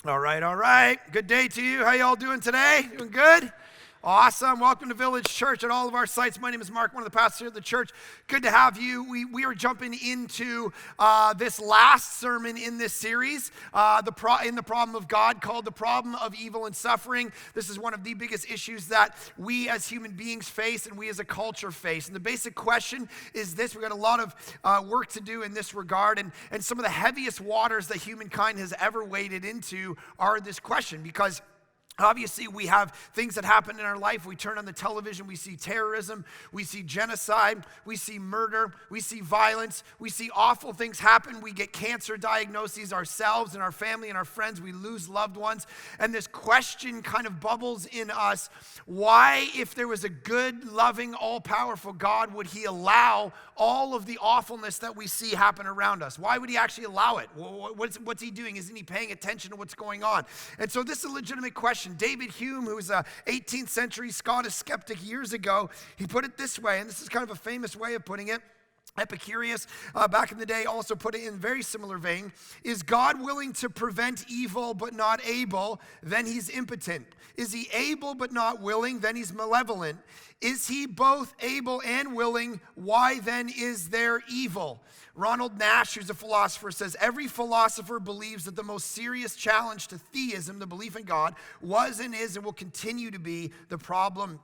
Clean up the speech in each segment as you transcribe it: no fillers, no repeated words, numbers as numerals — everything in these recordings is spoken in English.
All right. Good day to you. How y'all doing today? Doing good? Awesome. Welcome to Village Church at all of our sites. My name is Mark, one of the pastors here at the church. Good to have you. We are jumping into this last sermon in this series, in the problem of God, called The Problem of Evil and Suffering. This is one of the biggest issues that we as human beings face and we as a culture face. And the basic question is this. We've got a lot of work to do in this regard. And some of the heaviest waters that humankind has ever waded into are this question, because obviously, we have things that happen in our life. We turn on the television, we see terrorism, we see genocide, we see murder, we see violence, we see awful things happen. We get cancer diagnoses ourselves and our family and our friends. We lose loved ones. And this question kind of bubbles in us. Why, if there was a good, loving, all-powerful God, would he allow all of the awfulness that we see happen around us? Why would he actually allow it? What's he doing? Isn't he paying attention to what's going on? And so this is a legitimate question. David Hume, who was an 18th century Scottish skeptic years ago, he put it this way, and this is kind of a famous way of putting it. Epicurus, back in the day, also put it in a very similar vein. Is God willing to prevent evil but not able? Then he's impotent. Is he able but not willing? Then he's malevolent. Is he both able and willing? Why then is there evil? Ronald Nash, who's a philosopher, says, every philosopher believes that the most serious challenge to theism, the belief in God, was and is and will continue to be the problem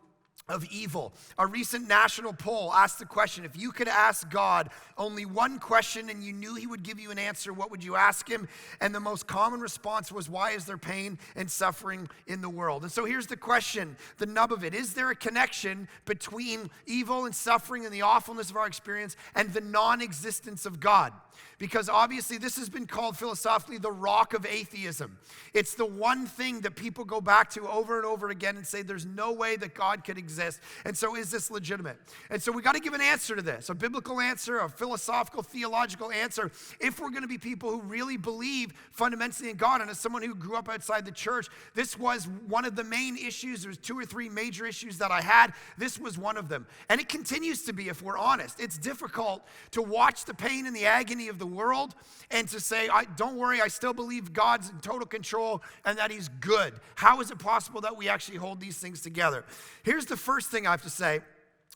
of evil. A recent national poll asked the question, if you could ask God only one question and you knew he would give you an answer, what would you ask him? And the most common response was, why is there pain and suffering in the world? And so here's the question, the nub of it. Is there a connection between evil and suffering and the awfulness of our experience and the non-existence of God? Because obviously this has been called philosophically the rock of atheism. It's the one thing that people go back to over and over again and say there's no way that God could exist. And so is this legitimate? And so we got to give an answer to this, a biblical answer, a philosophical, theological answer, if we're going to be people who really believe fundamentally in God. And as someone who grew up outside the church, this was one of the main issues. There's 2 or 3 major issues that I had. This was one of them. And it continues to be, if we're honest. It's difficult to watch the pain and the agony of the world and to say, don't worry, I still believe God's in total control and that he's good. How is it possible that we actually hold these things together? Here's the first thing I have to say.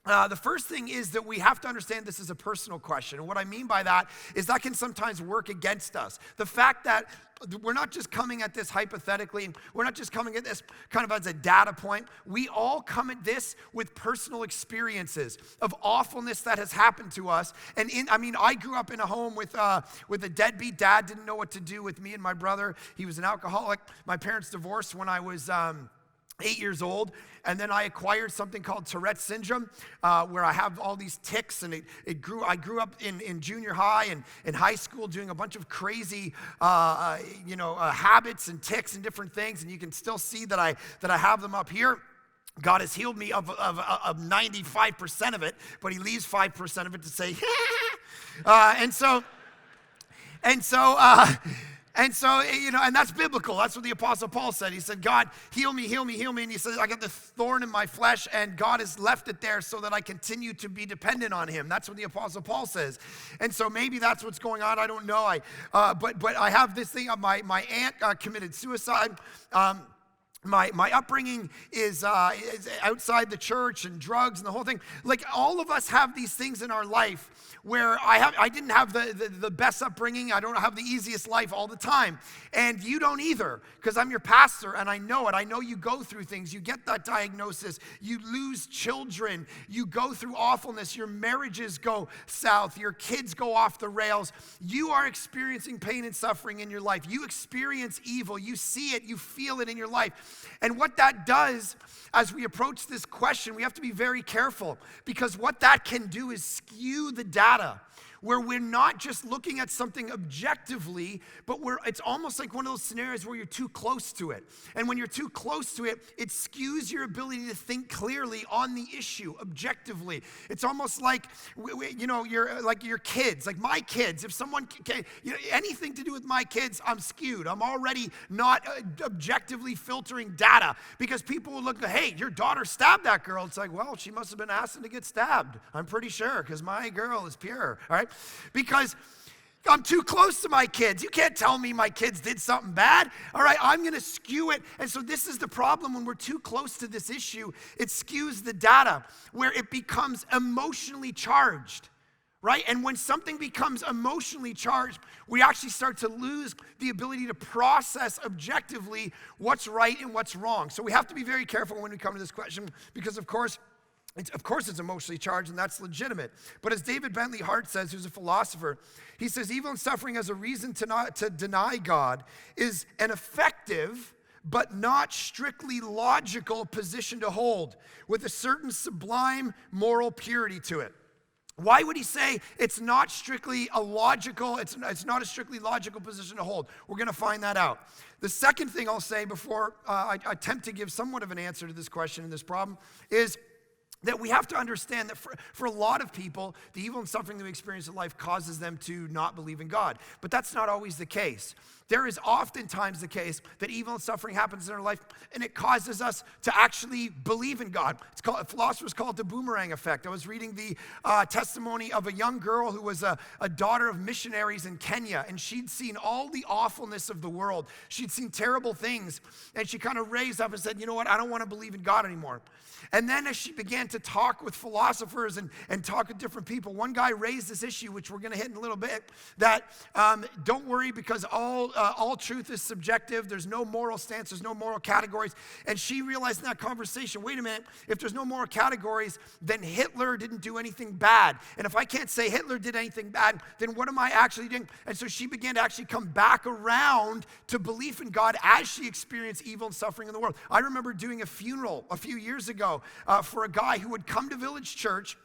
The first thing is that we have to understand this is a personal question. And what I mean by that is that can sometimes work against us. The fact that we're not just coming at this hypothetically, we're not just coming at this kind of as a data point. We all come at this with personal experiences of awfulness that has happened to us. And I grew up in a home with a deadbeat dad, didn't know what to do with me and my brother. He was an alcoholic. My parents divorced when I was 8 years old, and then I acquired something called Tourette's syndrome, where I have all these tics, and I grew up in junior high and in high school doing a bunch of crazy, habits and tics and different things, and you can still see that I have them up here. God has healed me of 95% of it, but he leaves 5% of it to say, and that's biblical. That's what the Apostle Paul said. He said, God, heal me. And he said, I got this thorn in my flesh, and God has left it there so that I continue to be dependent on him. That's what the Apostle Paul says. And so maybe that's what's going on. I don't know. But I have this thing. My aunt committed suicide. My upbringing is outside the church and drugs and the whole thing. Like, all of us have these things in our life where I didn't have the best upbringing. I don't have the easiest life all the time. And you don't either, because I'm your pastor and I know it. I know you go through things. You get that diagnosis. You lose children. You go through awfulness. Your marriages go south. Your kids go off the rails. You are experiencing pain and suffering in your life. You experience evil. You see it. You feel it in your life. And what that does, as we approach this question, we have to be very careful, because what that can do is skew the data, where we're not just looking at something objectively, but it's almost like one of those scenarios where you're too close to it. And when you're too close to it, it skews your ability to think clearly on the issue objectively. It's almost like, you're like your kids, like my kids. If someone, anything to do with my kids, I'm skewed. I'm already not objectively filtering data, because people will look, hey, your daughter stabbed that girl. It's like, well, she must have been asking to get stabbed. I'm pretty sure, because my girl is pure, all right? Because I'm too close to my kids. You can't tell me my kids did something bad. All right, I'm going to skew it. And so this is the problem when we're too close to this issue. It skews the data where it becomes emotionally charged, right? And when something becomes emotionally charged, we actually start to lose the ability to process objectively what's right and what's wrong. So we have to be very careful when we come to this question because, of course, it's emotionally charged, and that's legitimate. But as David Bentley Hart says, who's a philosopher, he says, evil and suffering as a reason to deny God is an effective but not strictly logical position to hold with a certain sublime moral purity to it. Why would he say it's not strictly a logical, it's not a strictly logical position to hold? We're going to find that out. The second thing I'll say before I attempt to give somewhat of an answer to this question and this problem is that we have to understand that for a lot of people, the evil and suffering that we experience in life causes them to not believe in God. But that's not always the case. There is oftentimes the case that evil and suffering happens in our life, and it causes us to actually believe in God. Philosophers call it the Boomerang Effect. I was reading the testimony of a young girl who was a daughter of missionaries in Kenya, and she'd seen all the awfulness of the world. She'd seen terrible things, and she kind of raised up and said, you know what, I don't want to believe in God anymore. And then as she began to talk with philosophers and talk with different people, one guy raised this issue, which we're going to hit in a little bit, that don't worry because all truth is subjective. There's no moral stance. There's no moral categories. And she realized in that conversation, wait a minute, if there's no moral categories, then Hitler didn't do anything bad. And if I can't say Hitler did anything bad, then what am I actually doing? And so she began to actually come back around to belief in God as she experienced evil and suffering in the world. I remember doing a funeral a few years ago for a guy who would come to Village Church.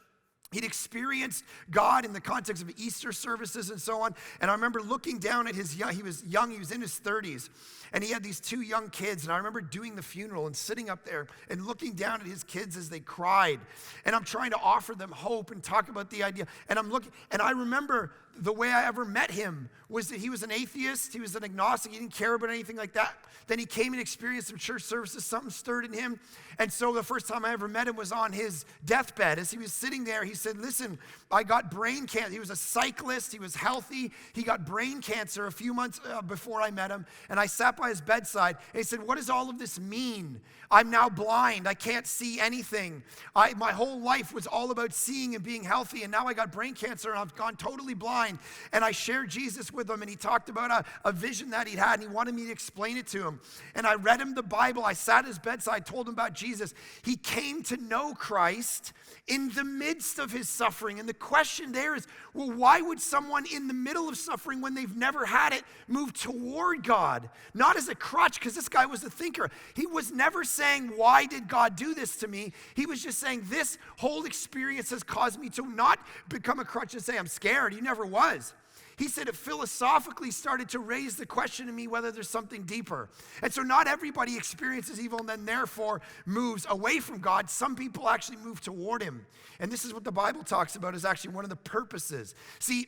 He'd experienced God in the context of Easter services and so on. And I remember looking down at he was young, he was in his 30s, and he had these two young kids. And I remember doing the funeral and sitting up there and looking down at his kids as they cried. And I'm trying to offer them hope and talk about the idea. And I'm looking, and I remember the way I ever met him was that he was an atheist, he was an agnostic, he didn't care about anything like that. Then he came and experienced some church services, something stirred in him. And so the first time I ever met him was on his deathbed. As he was sitting there, he said, listen, I got brain cancer. He was a cyclist, he was healthy. He got brain cancer a few months before I met him. And I sat by his bedside, and he said, what does all of this mean? I'm now blind, I can't see anything. My whole life was all about seeing and being healthy, and now I got brain cancer, and I've gone totally blind. And I shared Jesus with him, and he talked about a vision that he'd had, and he wanted me to explain it to him. And I read him the Bible. I sat at his bedside, told him about Jesus. He came to know Christ in the midst of his suffering. And the question there is, well, why would someone in the middle of suffering when they've never had it move toward God? Not as a crutch, because this guy was a thinker. He was never saying, why did God do this to me? He was just saying, this whole experience has caused me to not become a crutch and say, I'm scared. He never was. He said it philosophically started to raise the question to me whether there's something deeper. And so not everybody experiences evil and then therefore moves away from God. Some people actually move toward him. And this is what the Bible talks about is actually one of the purposes. See,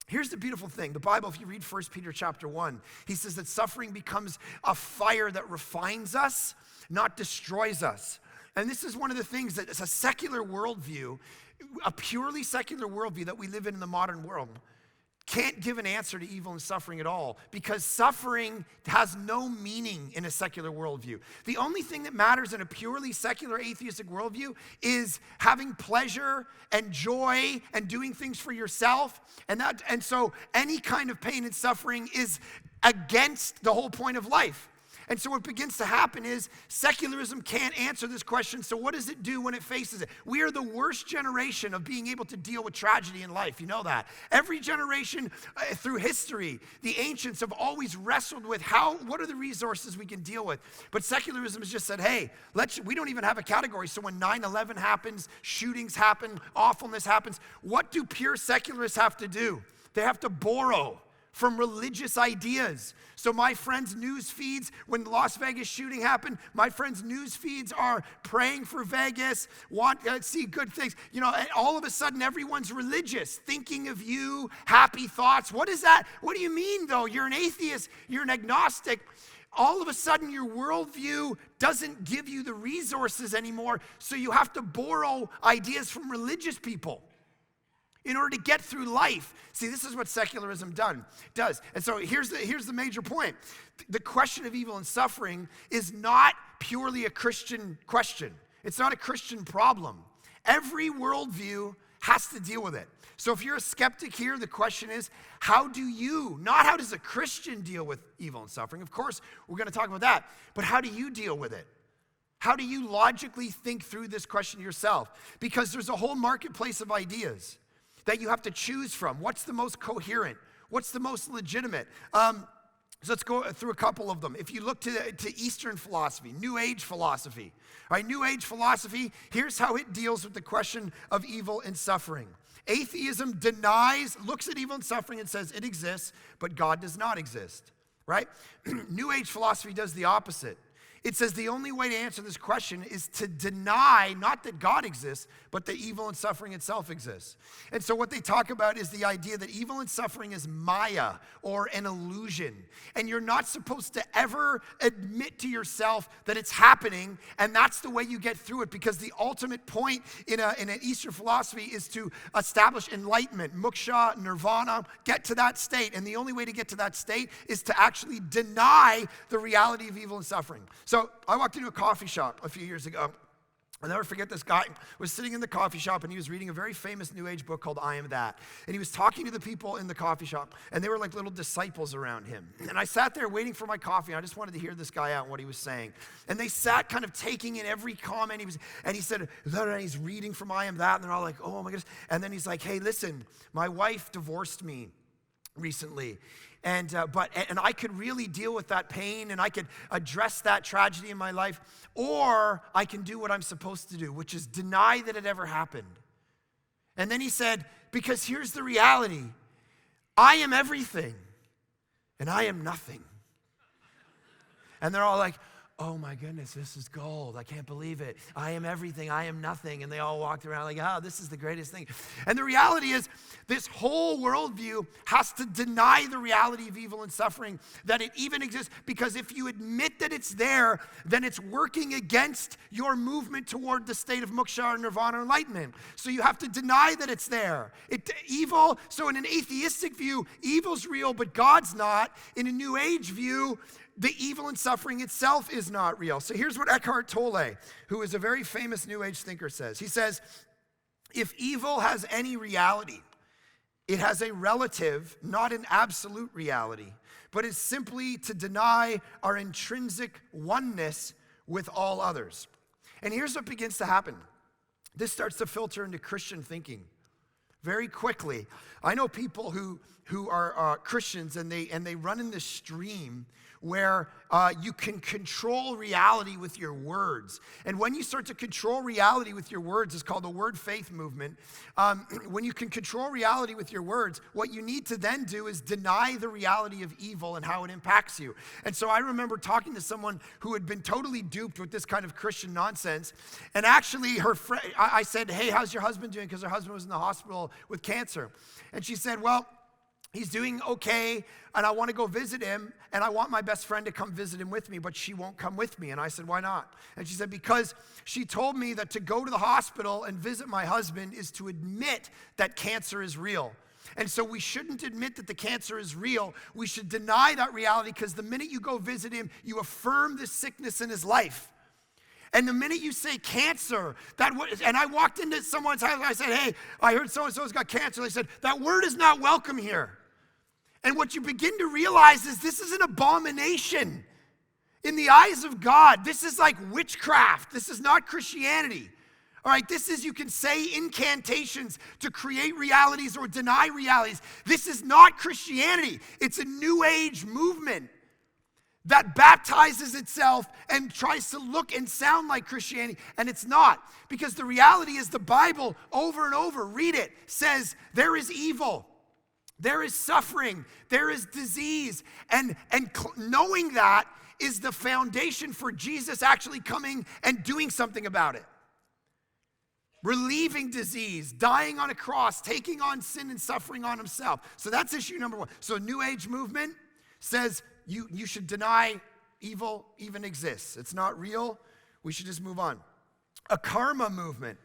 here's the beautiful thing. The Bible, if you read 1 Peter chapter 1, he says that suffering becomes a fire that refines us, not destroys us. And this is one of the things that is a secular worldview, a purely secular worldview that we live in the modern world. Can't give an answer to evil and suffering at all because suffering has no meaning in a secular worldview. The only thing that matters in a purely secular atheistic worldview is having pleasure and joy and doing things for yourself. And so any kind of pain and suffering is against the whole point of life. And so what begins to happen is secularism can't answer this question. So what does it do when it faces it? We are the worst generation of being able to deal with tragedy in life. You know that. Every generation through history, the ancients have always wrestled with what are the resources we can deal with? But secularism has just said, hey, we don't even have a category. So when 9/11 happens, shootings happen, awfulness happens, what do pure secularists have to do? They have to borrow from religious ideas. So my friends' news feeds, when the Las Vegas shooting happened, my friends' news feeds are praying for Vegas, want to see good things. You know, and all of a sudden everyone's religious, thinking of you, happy thoughts. What is that? What do you mean though? You're an atheist, you're an agnostic. All of a sudden your worldview doesn't give you the resources anymore, so you have to borrow ideas from religious people. in order to get through life. See, this is what secularism does. And so here's the major point. The question of evil and suffering is not purely a Christian question. It's not a Christian problem. Every worldview has to deal with it. So if you're a skeptic here, the question is, not how does a Christian deal with evil and suffering? Of course, we're going to talk about that. But how do you deal with it? How do you logically think through this question yourself? Because there's a whole marketplace of ideas that you have to choose from. What's the most coherent? What's the most legitimate? So let's go through a couple of them. If you look to Eastern philosophy, New Age philosophy, right? New Age philosophy, here's how it deals with the question of evil and suffering. Atheism looks at evil and suffering and says it exists, but God does not exist, right? New Age philosophy does the opposite. It says the only way to answer this question is to deny not that God exists, but that evil and suffering itself exists. And so what they talk about is the idea that evil and suffering is Maya, or an illusion. And you're not supposed to ever admit to yourself that it's happening, and that's the way you get through it, because the ultimate point in an Eastern philosophy is to establish enlightenment, moksha, nirvana, get to that state. And the only way to get to that state is to actually deny the reality of evil and suffering. So I walked into a coffee shop a few years ago. I'll never forget, this guy was sitting in the coffee shop and he was reading a very famous New Age book called I Am That. And he was talking to the people in the coffee shop, and they were like little disciples around him. And I sat there waiting for my coffee, and I just wanted to hear this guy out and what he was saying. And they sat kind of taking in every comment. He said, and he's reading from I Am That, and they're all like, oh my goodness. And then he's like, hey, listen, my wife divorced me recently. And I could really deal with that pain, and I could address that tragedy in my life, or I can do what I'm supposed to do, which is deny that it ever happened. And then he said, because here's the reality. I am everything, and I am nothing. And they're all like, oh my goodness, this is gold. I can't believe it. I am everything. I am nothing. And they all walked around like, oh, this is the greatest thing. And the reality is, this whole worldview has to deny the reality of evil and suffering, that it even exists, because if you admit that it's there, then it's working against your movement toward the state of moksha or nirvana or enlightenment. So you have to deny that it's there. So in an atheistic view, evil's real, but God's not. In a New Age view, the evil and suffering itself is not real. So here's what Eckhart Tolle, who is a very famous New Age thinker, says. He says, if evil has any reality, it has a relative, not an absolute reality, but is simply to deny our intrinsic oneness with all others. And here's what begins to happen. This starts to filter into Christian thinking very quickly. I know people who are Christians, and they run in this stream where you can control reality with your words. And when you start to control reality with your words, it's called the word faith movement. When you can control reality with your words, what you need to then do is deny the reality of evil and how it impacts you. And so I remember talking to someone who had been totally duped with this kind of Christian nonsense. And actually, I said, hey, how's your husband doing? Because her husband was in the hospital with cancer. And she said, well, he's doing okay, and I want to go visit him, and I want my best friend to come visit him with me, but she won't come with me. And I said, why not? And she said, because she told me that to go to the hospital and visit my husband is to admit that cancer is real. And so we shouldn't admit that the cancer is real. We should deny that reality, because the minute you go visit him, you affirm the sickness in his life. And the minute you say cancer, and I walked into someone's house and I said, hey, I heard so-and-so's got cancer. They said, that word is not welcome here. And what you begin to realize is this is an abomination in the eyes of God. This is like witchcraft. This is not Christianity. All right, this is, you can say incantations to create realities or deny realities. This is not Christianity. It's a New Age movement that baptizes itself and tries to look and sound like Christianity, and it's not. Because the reality is the Bible, over and over, read it, says there is evil, there is suffering, there is disease, and knowing that is the foundation for Jesus actually coming and doing something about it. Relieving disease, dying on a cross, taking on sin and suffering on himself. So that's issue number one. So New Age movement says you should deny evil even exists. It's not real. We should just move on. A karma movement.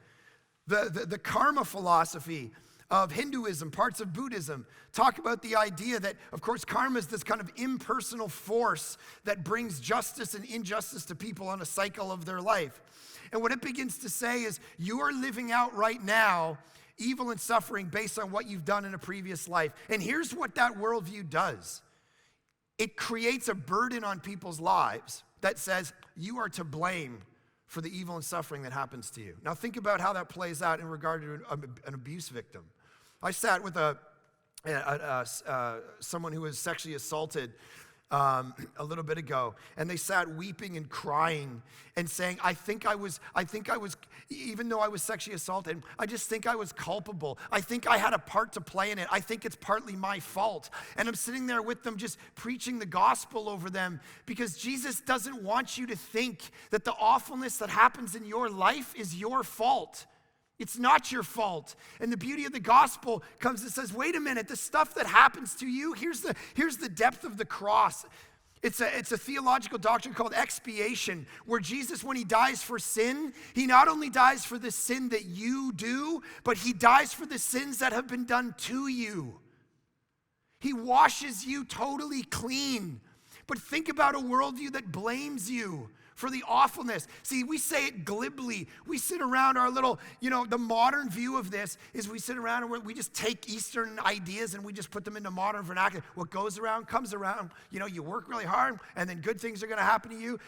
The karma philosophy of Hinduism, parts of Buddhism, talk about the idea that, of course, karma is this kind of impersonal force that brings justice and injustice to people on a cycle of their life. And what it begins to say is, you are living out right now evil and suffering based on what you've done in a previous life. And here's what that worldview does. It creates a burden on people's lives that says, you are to blame for the evil and suffering that happens to you. Now think about how that plays out in regard to an abuse victim. I sat with someone who was sexually assaulted a little bit ago, and they sat weeping and crying and saying, I think I was, even though I was sexually assaulted, I just think I was culpable. I think I had a part to play in it. I think it's partly my fault. And I'm sitting there with them just preaching the gospel over them, because Jesus doesn't want you to think that the awfulness that happens in your life is your fault. It's not your fault. And the beauty of the gospel comes and says, wait a minute, the stuff that happens to you, here's the depth of the cross. It's a theological doctrine called expiation, where Jesus, when he dies for sin, he not only dies for the sin that you do, but he dies for the sins that have been done to you. He washes you totally clean. But think about a worldview that blames you for the awfulness. See, we say it glibly. We sit around our little, the modern view of this is we sit around and we just take Eastern ideas and we just put them into modern vernacular. What goes around comes around. You work really hard and then good things are going to happen to you.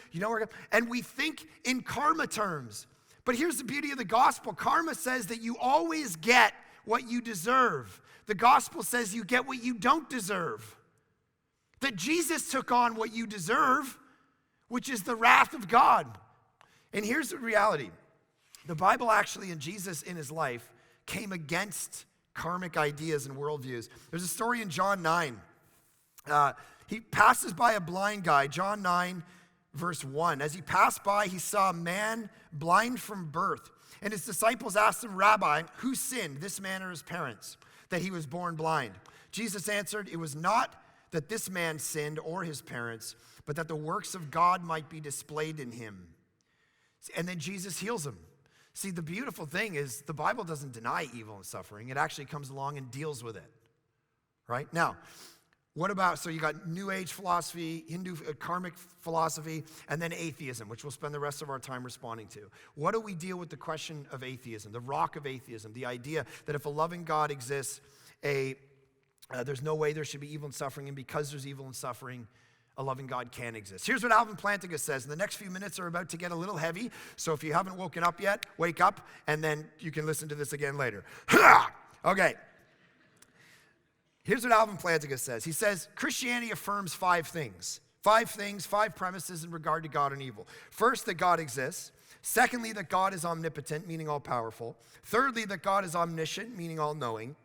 And we think in karma terms. But here's the beauty of the gospel. Karma says that you always get what you deserve. The gospel says you get what you don't deserve. That Jesus took on what you deserve, which is the wrath of God. And here's the reality. The Bible actually, and Jesus in his life, came against karmic ideas and worldviews. There's a story in John 9. He passes by a blind guy, John 9, verse 1. As he passed by, he saw a man blind from birth. And his disciples asked him, Rabbi, who sinned, this man or his parents, that he was born blind? Jesus answered, it was not that this man sinned or his parents, but that the works of God might be displayed in him. And then Jesus heals him. See, the beautiful thing is the Bible doesn't deny evil and suffering. It actually comes along and deals with it, right? Now, what about, so you got New Age philosophy, Hindu karmic philosophy, and then atheism, which we'll spend the rest of our time responding to. What do we deal with the question of atheism, the rock of atheism, the idea that if a loving God exists, there's no way there should be evil and suffering, and because there's evil and suffering, a loving God can exist. Here's what Alvin Plantinga says, and the next few minutes are about to get a little heavy, so if you haven't woken up yet, wake up, and then you can listen to this again later. Okay. Here's what Alvin Plantinga says. He says, Christianity affirms five things, five premises in regard to God and evil. First, that God exists. Secondly, that God is omnipotent, meaning all-powerful. Thirdly, that God is omniscient, meaning all-knowing.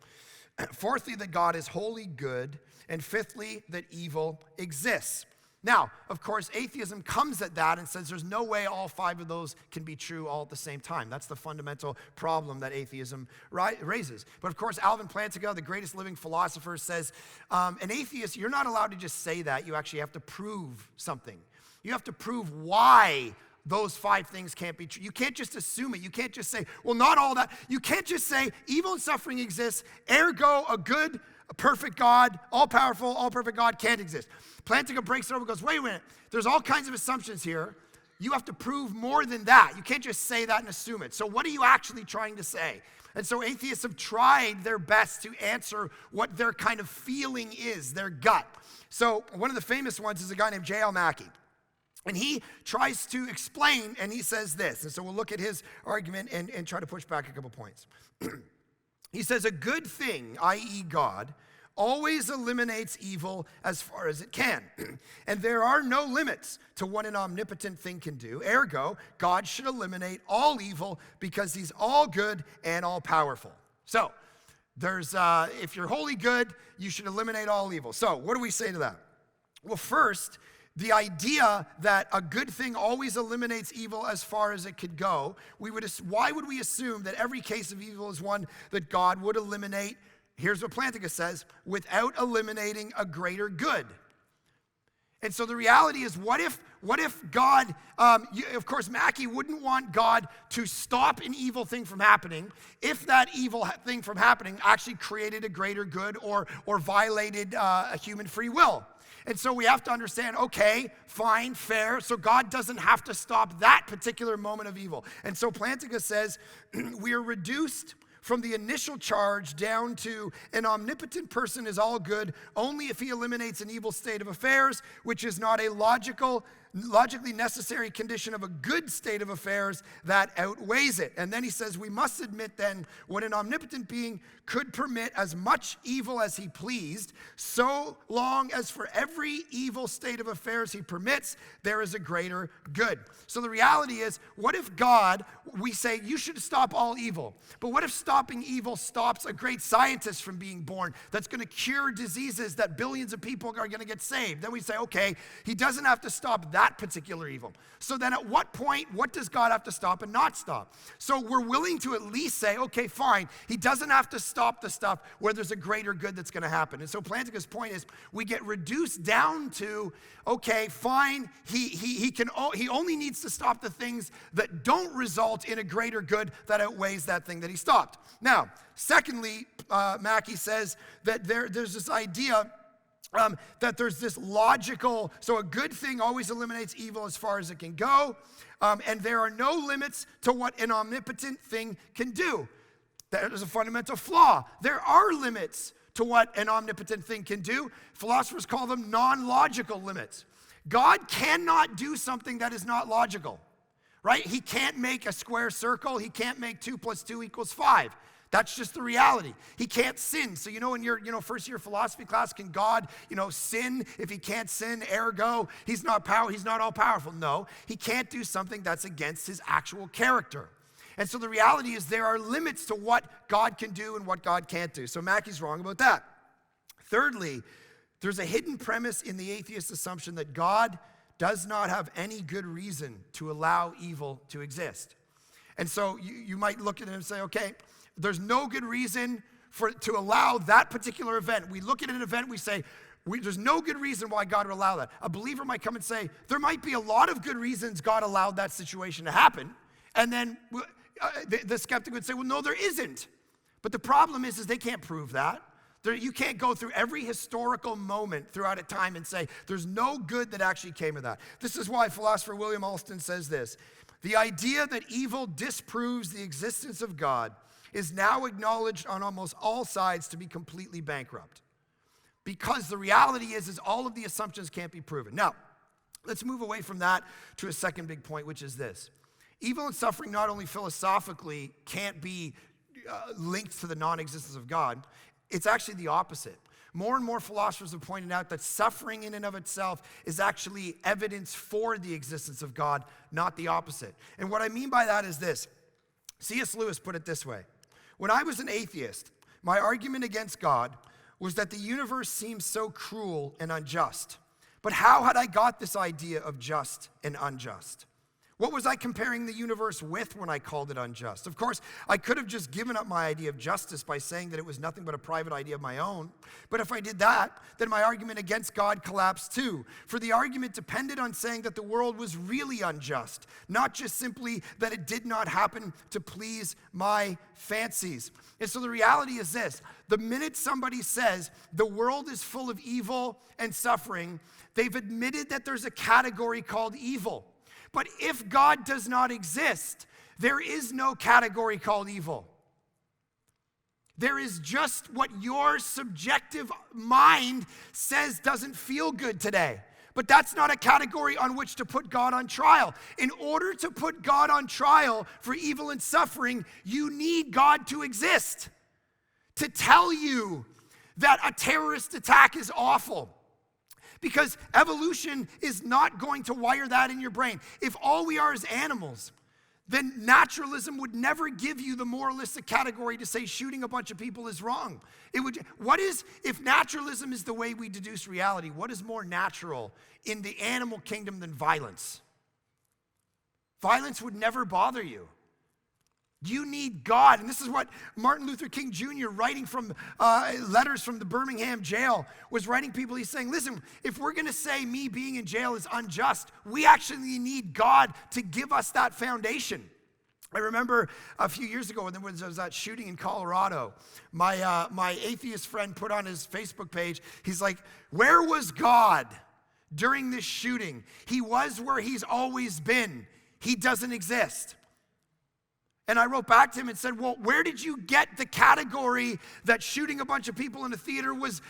Fourthly, that God is wholly good. And fifthly, that evil exists. Now, of course, atheism comes at that and says there's no way all five of those can be true all at the same time. That's the fundamental problem that atheism raises. But of course, Alvin Plantinga, the greatest living philosopher, says an atheist, you're not allowed to just say that. You actually have to prove something. You have to prove why those five things can't be true. You can't just assume it. You can't just say, well, not all that. You can't just say evil and suffering exists, ergo a good, a perfect God, all-powerful, all-perfect God can't exist. Plantinga breaks it over and goes, wait a minute, there's all kinds of assumptions here. You have to prove more than that. You can't just say that and assume it. So what are you actually trying to say? And so atheists have tried their best to answer what their kind of feeling is, their gut. So one of the famous ones is a guy named J.L. Mackie. And he tries to explain, and he says this. And so we'll look at his argument and try to push back a couple points. He says, a good thing, i.e. God, always eliminates evil as far as it can. And there are no limits to what an omnipotent thing can do. Ergo, God should eliminate all evil because he's all good and all powerful. So, there's if you're wholly good, you should eliminate all evil. So, what do we say to that? Well, first, the idea that a good thing always eliminates evil as far as it could go, why would we assume that every case of evil is one that God would eliminate, here's what Plantinga says, without eliminating a greater good? And so the reality is, what if God, of course, Mackie wouldn't want God to stop an evil thing from happening if that evil thing from happening actually created a greater good or violated a human free will. And so we have to understand, okay, fine, fair. So God doesn't have to stop that particular moment of evil. And so Plantinga says, we are reduced from the initial charge down to an omnipotent person is all good only if he eliminates an evil state of affairs, which is not a logically necessary condition of a good state of affairs that outweighs it. And then he says, we must admit then, when an omnipotent being could permit as much evil as he pleased, so long as for every evil state of affairs he permits, there is a greater good. So the reality is, what if God, we say, you should stop all evil, but what if stopping evil stops a great scientist from being born that's going to cure diseases that billions of people are going to get saved? Then we say, okay, he doesn't have to stop that particular evil. So then at what point, what does God have to stop and not stop? So we're willing to at least say, okay, fine, he doesn't have to stop the stuff where there's a greater good that's going to happen. And so Plantinga's point is, we get reduced down to, okay, fine, he only needs to stop the things that don't result in a greater good that outweighs that thing that he stopped. Now, secondly, Mackie says that there's this idea that there's this logical, so a good thing always eliminates evil as far as it can go, and there are no limits to what an omnipotent thing can do. That is a fundamental flaw. There are limits to what an omnipotent thing can do. Philosophers call them non-logical limits. God cannot do something that is not logical, right? He can't make a square circle. He can't make 2 + 2 = 5. That's just the reality. He can't sin. So, in your, first year philosophy class, can God, sin? If he can't sin, ergo, he's not all powerful. No, he can't do something that's against his actual character. And so the reality is there are limits to what God can do and what God can't do. So Mackie's wrong about that. Thirdly, there's a hidden premise in the atheist assumption that God does not have any good reason to allow evil to exist. And so you might look at it and say, okay, there's no good reason to allow that particular event. We look at an event, we say, there's no good reason why God would allow that. A believer might come and say, there might be a lot of good reasons God allowed that situation to happen. And then the skeptic would say, well, no, there isn't. But the problem is they can't prove that. You can't go through every historical moment throughout a time and say, there's no good that actually came of that. This is why philosopher William Alston says this: the idea that evil disproves the existence of God is now acknowledged on almost all sides to be completely bankrupt. Because the reality is all of the assumptions can't be proven. Now, let's move away from that to a second big point, which is this. Evil and suffering not only philosophically can't be linked to the non-existence of God, it's actually the opposite. More and more philosophers have pointed out that suffering in and of itself is actually evidence for the existence of God, not the opposite. And what I mean by that is this. C.S. Lewis put it this way: when I was an atheist, my argument against God was that the universe seems so cruel and unjust. But how had I got this idea of just and unjust? What was I comparing the universe with when I called it unjust? Of course, I could have just given up my idea of justice by saying that it was nothing but a private idea of my own. But if I did that, then my argument against God collapsed too. For the argument depended on saying that the world was really unjust, not just simply that it did not happen to please my fancies. And so the reality is this: the minute somebody says the world is full of evil and suffering, they've admitted that there's a category called evil. But if God does not exist, there is no category called evil. There is just what your subjective mind says doesn't feel good today. But that's not a category on which to put God on trial. In order to put God on trial for evil and suffering, you need God to exist to tell you that a terrorist attack is awful. Because evolution is not going to wire that in your brain. If all we are is animals, then naturalism would never give you the moralistic category to say shooting a bunch of people is wrong. If naturalism is the way we deduce reality, what is more natural in the animal kingdom than violence? Violence would never bother you. You need God. And this is what Martin Luther King Jr., writing from letters from the Birmingham jail, was writing people. He's saying, listen, if we're going to say me being in jail is unjust, we actually need God to give us that foundation. I remember a few years ago when there was that shooting in Colorado, my atheist friend put on his Facebook page, he's like, where was God during this shooting? He was where he's always been. He doesn't exist. And I wrote back to him and said, well, where did you get the category that shooting a bunch of people in a theater was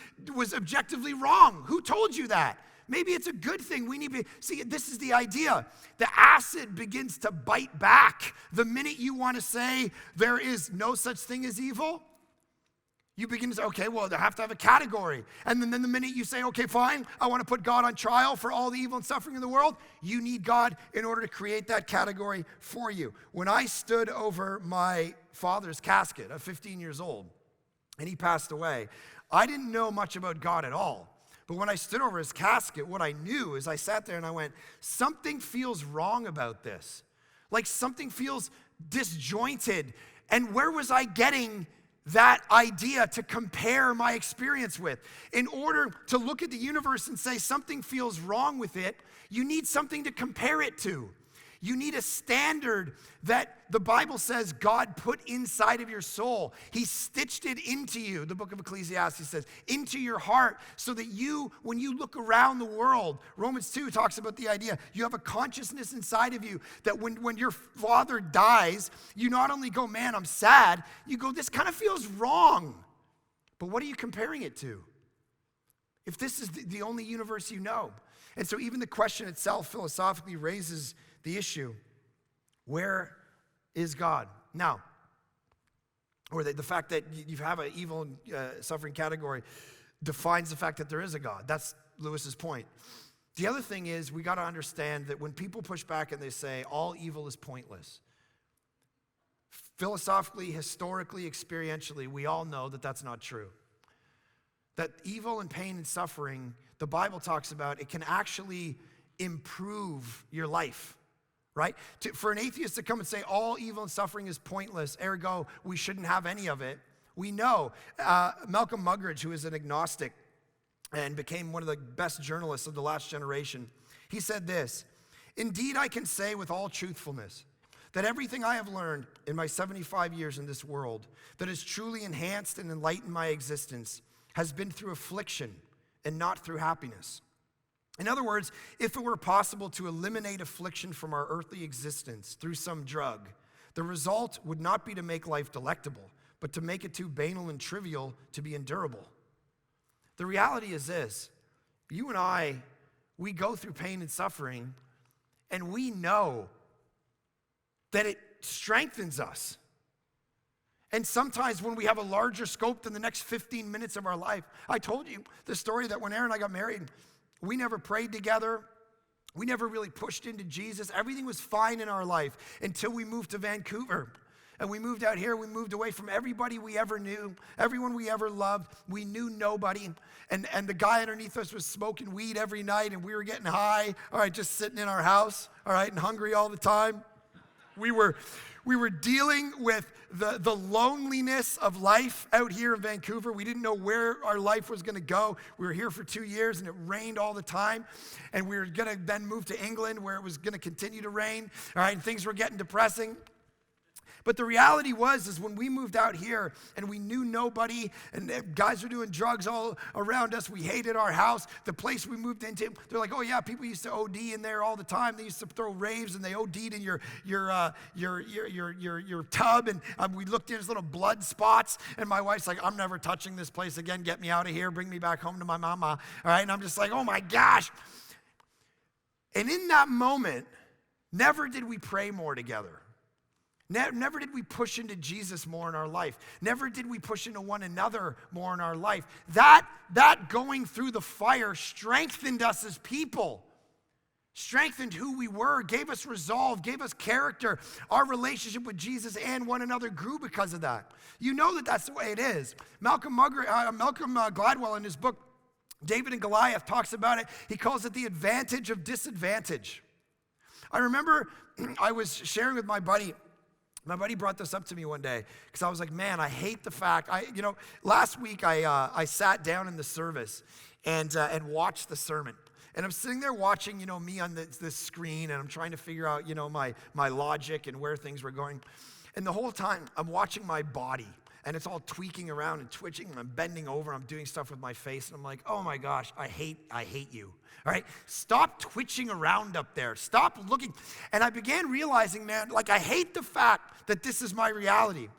objectively wrong? Who told you that? Maybe it's a good thing. We need to see, this is the idea. The acid begins to bite back. The minute you want to say there is no such thing as evil, you begin to say, okay, well, they have to have a category. And then the minute you say, okay, fine, I want to put God on trial for all the evil and suffering in the world, you need God in order to create that category for you. When I stood over my father's casket at 15 years old, and he passed away, I didn't know much about God at all. But when I stood over his casket, what I knew is I sat there and I went, something feels wrong about this. Like something feels disjointed. And where was I getting that idea to compare my experience with? In order to look at the universe and say something feels wrong with it, you need something to compare it to. You need a standard that the Bible says God put inside of your soul. He stitched it into you, the book of Ecclesiastes says, into your heart, so that you, when you look around the world, Romans 2 talks about the idea, you have a consciousness inside of you that when your father dies, you not only go, man, I'm sad, you go, this kind of feels wrong. But what are you comparing it to? If this is the only universe you know. And so even the question itself philosophically raises the issue, where is God? Now, or the fact that you have an evil and suffering category defines the fact that there is a God. That's Lewis's point. The other thing is we got to understand that when people push back and they say all evil is pointless, philosophically, historically, experientially, we all know that that's not true. That evil and pain and suffering, the Bible talks about, it can actually improve your life. Right? For an atheist to come and say all evil and suffering is pointless, ergo, we shouldn't have any of it. We know Malcolm Muggeridge, who is an agnostic and became one of the best journalists of the last generation, he said this, indeed, I can say with all truthfulness that everything I have learned in my 75 years in this world that has truly enhanced and enlightened my existence has been through affliction and not through happiness. In other words, if it were possible to eliminate affliction from our earthly existence through some drug, the result would not be to make life delectable, but to make it too banal and trivial to be endurable. The reality is this, you and I, we go through pain and suffering, and we know that it strengthens us. And sometimes when we have a larger scope than the next 15 minutes of our life, I told you the story that when Aaron and I got married, we never prayed together. We never really pushed into Jesus. Everything was fine in our life until we moved to Vancouver. And we moved out here. We moved away from everybody we ever knew, everyone we ever loved. We knew nobody. And the guy underneath us was smoking weed every night, and we were getting high, all right, just sitting in our house, all right, and hungry all the time. We were dealing with the loneliness of life out here in Vancouver. We didn't know where our life was going to go. We were here for 2 years, and it rained all the time. And we were going to then move to England, where it was going to continue to rain. All right, and things were getting depressing. But the reality is when we moved out here and we knew nobody and guys were doing drugs all around us, we hated our house. The place we moved into, they're like, oh yeah, people used to OD in there all the time. They used to throw raves and they OD'd in your tub, and we looked at his little blood spots, and my wife's like, I'm never touching this place again. Get me out of here. Bring me back home to my mama. All right, and I'm just like, oh my gosh. And in that moment, never did we pray more together. Never did we push into Jesus more in our life. Never did we push into one another more in our life. That going through the fire strengthened us as people, strengthened who we were, gave us resolve, gave us character. Our relationship with Jesus and one another grew because of that. You know that that's the way it is. Malcolm Gladwell in his book, David and Goliath, talks about it. He calls it the advantage of disadvantage. I remember I was sharing with my buddy My buddy brought this up to me one day because I was like, man, I hate the fact, last week I sat down in the service and watched the sermon. And I'm sitting there watching, me on this screen, and I'm trying to figure out, my logic and where things were going. And the whole time I'm watching my body, and it's all tweaking around and twitching, and I'm bending over, and I'm doing stuff with my face, and I'm like, oh my gosh, I hate you. All right, stop twitching around up there. Stop looking. And I began realizing, man, I hate the fact that this is my reality.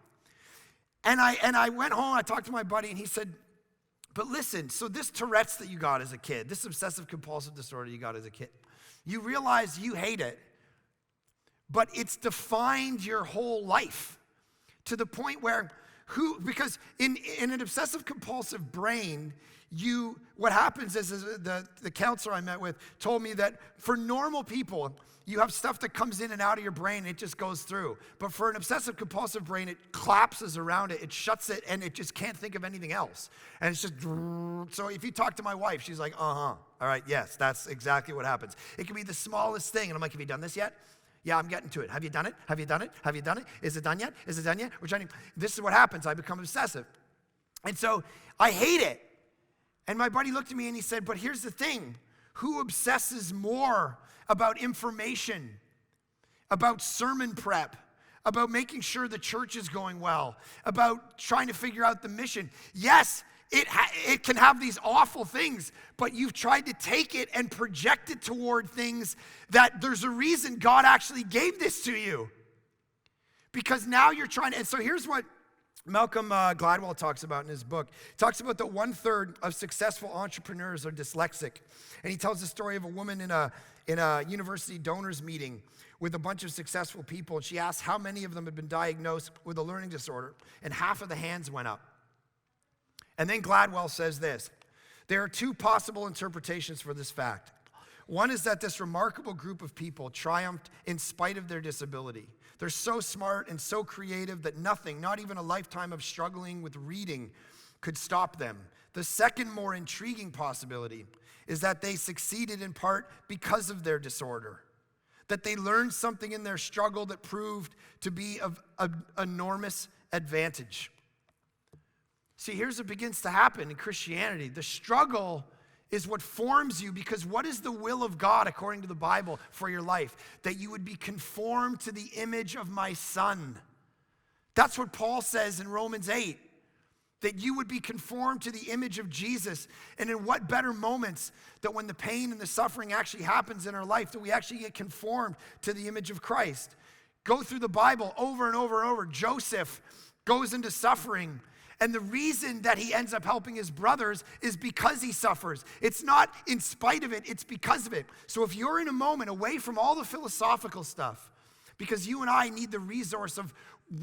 And I went home, I talked to my buddy, and he said, but listen, so this Tourette's that you got as a kid, this obsessive compulsive disorder you got as a kid, you realize you hate it, but it's defined your whole life to the point where because in an obsessive compulsive brain, what happens is the counselor I met with told me that for normal people, you have stuff that comes in and out of your brain, and it just goes through. But for an obsessive compulsive brain, it collapses around it, it shuts it, and it just can't think of anything else. And it's just, so if you talk to my wife, she's like, all right, yes, that's exactly what happens. It can be the smallest thing, and I'm like, have you done this yet? Yeah, I'm getting to it. Have you done it? Have you done it? Have you done it? Is it done yet? Is it done yet? This is what happens. I become obsessive. And so I hate it. And my buddy looked at me and he said, but here's the thing. Who obsesses more about information, about sermon prep, about making sure the church is going well, about trying to figure out the mission? Yes, it can have these awful things, but you've tried to take it and project it toward things that there's a reason God actually gave this to you. Because now you're trying to, and so here's what Malcolm Gladwell talks about in his book. He talks about that 1/3 of successful entrepreneurs are dyslexic. And he tells the story of a woman in a university donors meeting with a bunch of successful people. And she asked how many of them had been diagnosed with a learning disorder. And half of the hands went up. And then Gladwell says this: there are two possible interpretations for this fact. One is that this remarkable group of people triumphed in spite of their disability. They're so smart and so creative that nothing, not even a lifetime of struggling with reading, could stop them. The second, more intriguing possibility is that they succeeded in part because of their disorder, that they learned something in their struggle that proved to be of enormous advantage. See, here's what begins to happen in Christianity. The struggle is what forms you, because what is the will of God according to the Bible for your life? That you would be conformed to the image of my Son. That's what Paul says in Romans 8, that you would be conformed to the image of Jesus. And in what better moments that when the pain and the suffering actually happens in our life, that we actually get conformed to the image of Christ. Go through the Bible over and over and over. Joseph goes into suffering, and the reason that he ends up helping his brothers is because he suffers. It's not in spite of it, it's because of it. So if you're in a moment away from all the philosophical stuff, because you and I need the resource of,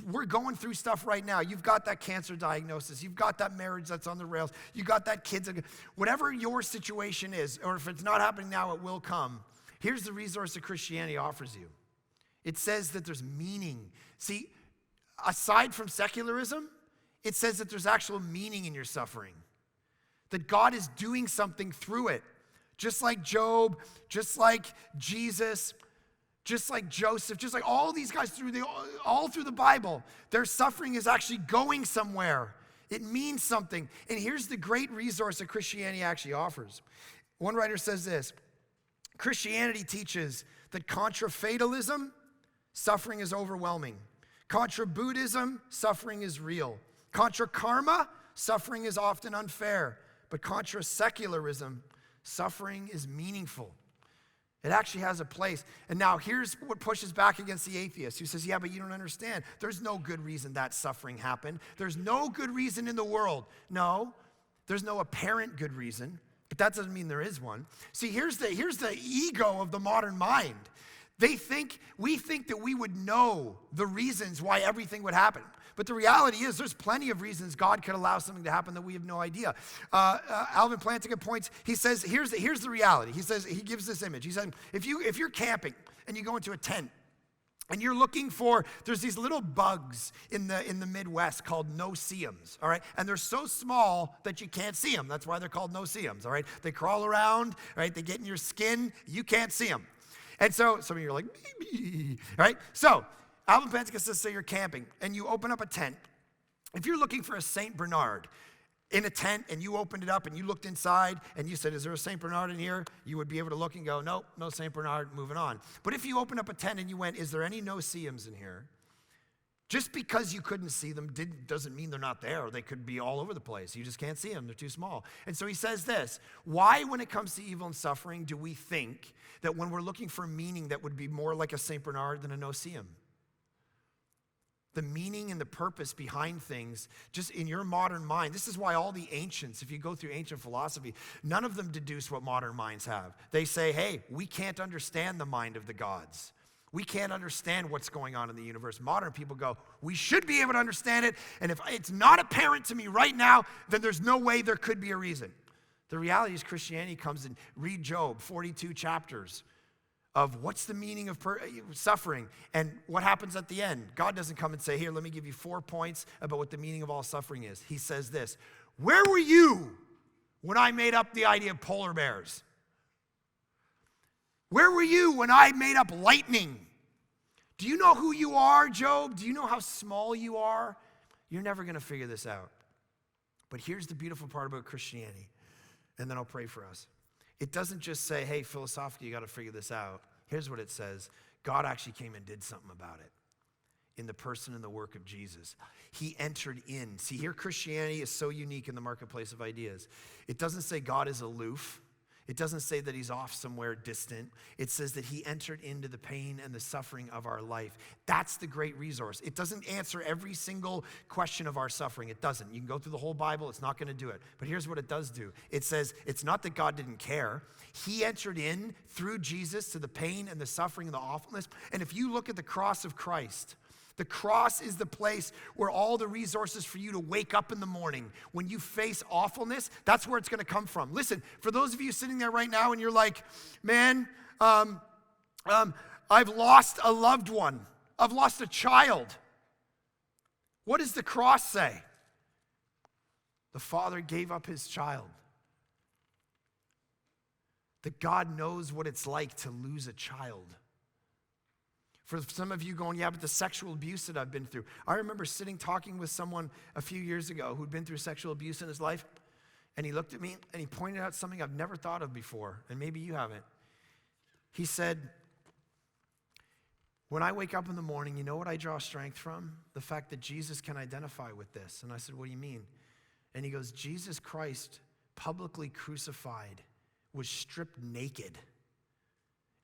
we're going through stuff right now. You've got that cancer diagnosis. You've got that marriage that's on the rails. You got that kids. Whatever your situation is, or if it's not happening now, it will come. Here's the resource that Christianity offers you. It says that there's meaning. See, aside from secularism, it says that there's actual meaning in your suffering, that God is doing something through it. Just like Job, just like Jesus, just like Joseph, just like all these guys all through the Bible, their suffering is actually going somewhere. It means something. And here's the great resource that Christianity actually offers. One writer says this: Christianity teaches that contra fatalism, suffering is overwhelming. Contra Buddhism, suffering is real. Contra karma, suffering is often unfair. But contra secularism, suffering is meaningful. It actually has a place. And now here's what pushes back against the atheist who says, yeah, but you don't understand. There's no good reason that suffering happened. There's no good reason in the world. No, there's no apparent good reason, but that doesn't mean there is one. See, here's the ego of the modern mind. We think that we would know the reasons why everything would happen. But the reality is there's plenty of reasons God could allow something to happen that we have no idea. Alvin Plantinga points, he says, here's the reality. He says, he gives this image. He said, if you're camping and you go into a tent and you're looking for, there's these little bugs in the Midwest called no-see-ums, all right? And they're so small that you can't see them. That's why they're called no-see-ums, all right? They crawl around, all right? They get in your skin. You can't see them. And so some of you are like, maybe, right? So Alvin Pentecost says, say you're camping and you open up a tent. If you're looking for a St. Bernard in a tent and you opened it up and you looked inside and you said, is there a St. Bernard in here? You would be able to look and go, nope, no St. Bernard, moving on. But if you opened up a tent and you went, is there any no-see-ums in here? Just because you couldn't see them doesn't mean they're not there. They could be all over the place. You just can't see them. They're too small. And so he says this, why when it comes to evil and suffering do we think that when we're looking for meaning that would be more like a St. Bernard than a no-see-um? The meaning and the purpose behind things, just in your modern mind, this is why all the ancients, if you go through ancient philosophy, none of them deduce what modern minds have. They say, hey, we can't understand the mind of the gods. We can't understand what's going on in the universe. Modern people go, we should be able to understand it, and if it's not apparent to me right now, then there's no way there could be a reason. The reality is Christianity comes and read Job, 42 chapters of what's the meaning of suffering and what happens at the end. God doesn't come and say, here, let me give you 4 points about what the meaning of all suffering is. He says this, where were you when I made up the idea of polar bears? Where were you when I made up lightning? Do you know who you are, Job? Do you know how small you are? You're never going to figure this out. But here's the beautiful part about Christianity, and then I'll pray for us. It doesn't just say, hey, philosophically, you got to figure this out. Here's what it says. God actually came and did something about it in the person and the work of Jesus. He entered in. See, here Christianity is so unique in the marketplace of ideas. It doesn't say God is aloof. It doesn't say that he's off somewhere distant. It says that he entered into the pain and the suffering of our life. That's the great resource. It doesn't answer every single question of our suffering. It doesn't. You can go through the whole Bible. It's not going to do it. But here's what it does do. It says it's not that God didn't care. He entered in through Jesus to the pain and the suffering and the awfulness. And if you look at the cross of Christ, the cross is the place where all the resources for you to wake up in the morning. When you face awfulness, that's where it's going to come from. Listen, for those of you sitting there right now and you're like, man, I've lost a loved one. I've lost a child. What does the cross say? The Father gave up his child. That God knows what it's like to lose a child. For some of you going, yeah, but the sexual abuse that I've been through. I remember sitting talking with someone a few years ago who'd been through sexual abuse in his life, and he looked at me and he pointed out something I've never thought of before, and maybe you haven't. He said, when I wake up in the morning, you know what I draw strength from? The fact that Jesus can identify with this. And I said, what do you mean? And he goes, Jesus Christ, publicly crucified, was stripped naked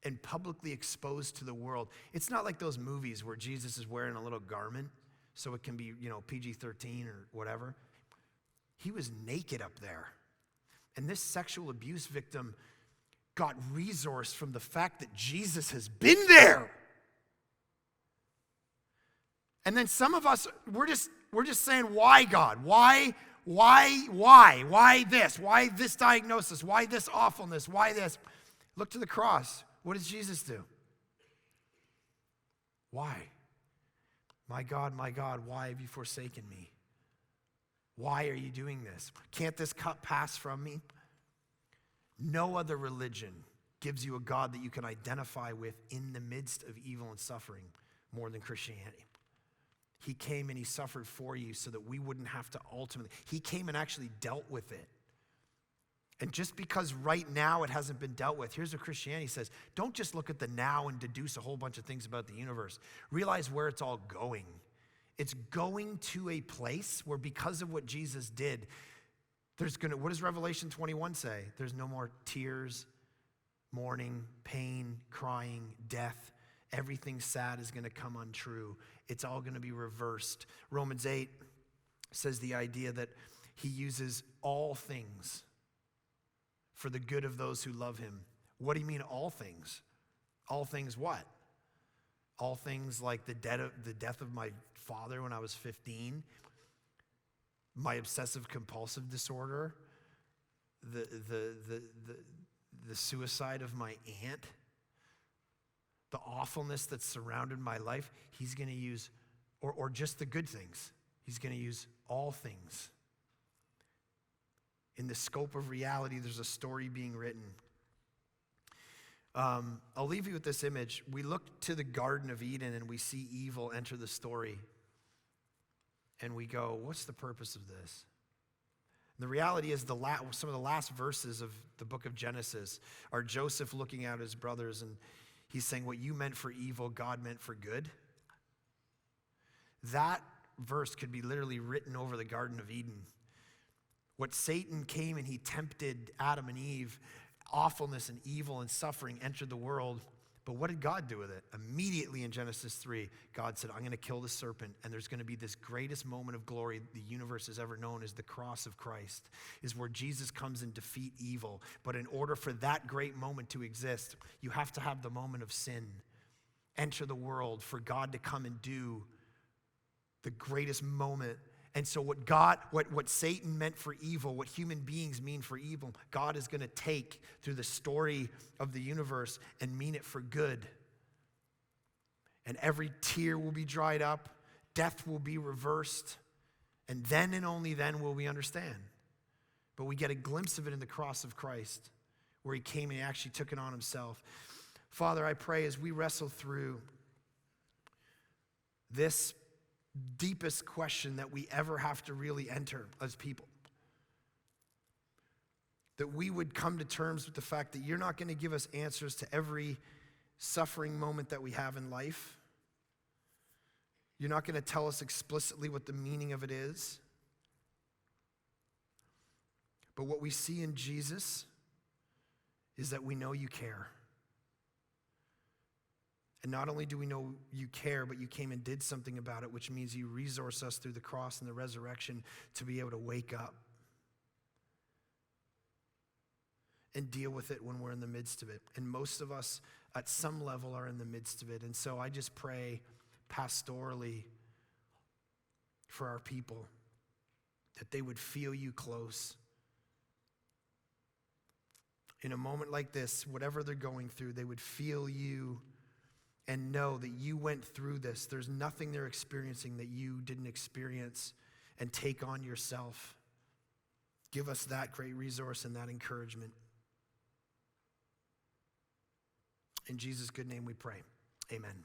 and publicly exposed to the world. It's not like those movies where Jesus is wearing a little garment so it can be, PG-13 or whatever. He was naked up there. And this sexual abuse victim got resource from the fact that Jesus has been there. And then some of us, we're just saying, why God? Why this? Why this diagnosis? Why this awfulness? Why this? Look to the cross. What does Jesus do? Why? My God, why have you forsaken me? Why are you doing this? Can't this cup pass from me? No other religion gives you a God that you can identify with in the midst of evil and suffering more than Christianity. He came and he suffered for you so that we wouldn't have to ultimately. He came and actually dealt with it. And just because right now it hasn't been dealt with, here's what Christianity says. Don't just look at the now and deduce a whole bunch of things about the universe. Realize where it's all going. It's going to a place where because of what Jesus did, what does Revelation 21 say? There's no more tears, mourning, pain, crying, death. Everything sad is going to come untrue. It's all going to be reversed. Romans 8 says the idea that he uses all things for the good of those who love him. What do you mean all things? All things what? All things like the death of my father when I was 15, my obsessive compulsive disorder, the suicide of my aunt, the awfulness that surrounded my life. He's going to use, or just the good things. He's going to use all things. In the scope of reality, there's a story being written I'll leave you with this image. We look to the Garden of Eden and we see evil enter the story. And we go, what's the purpose of this? And the reality is some of the last verses of the book of Genesis are Joseph looking at his brothers and he's saying, what you meant for evil, God meant for good. That verse could be literally written over the Garden of Eden. What Satan came and he tempted Adam and Eve, awfulness and evil and suffering entered the world. But what did God do with it? Immediately in Genesis 3, God said, I'm going to kill the serpent, and there's going to be this greatest moment of glory the universe has ever known is the cross of Christ, is where Jesus comes and defeat evil. But in order for that great moment to exist, you have to have the moment of sin enter the world for God to come and do the greatest moment. And so what Satan meant for evil, what human beings mean for evil, God is going to take through the story of the universe and mean it for good. And every tear will be dried up, death will be reversed, and then and only then will we understand. But we get a glimpse of it in the cross of Christ, where he came and he actually took it on himself. Father, I pray as we wrestle through this deepest question that we ever have to really enter as people, that we would come to terms with the fact that you're not going to give us answers to every suffering moment that we have in life. You're not going to tell us explicitly what the meaning of it is. But what we see in Jesus is that we know you care. And not only do we know you care, but you came and did something about it, which means you resource us through the cross and the resurrection to be able to wake up and deal with it when we're in the midst of it. And most of us at some level are in the midst of it. And so I just pray pastorally for our people that they would feel you close. In a moment like this, whatever they're going through, they would feel you and know that you went through this. There's nothing they're experiencing that you didn't experience and take on yourself. Give us that great resource and that encouragement. In Jesus' good name we pray. Amen.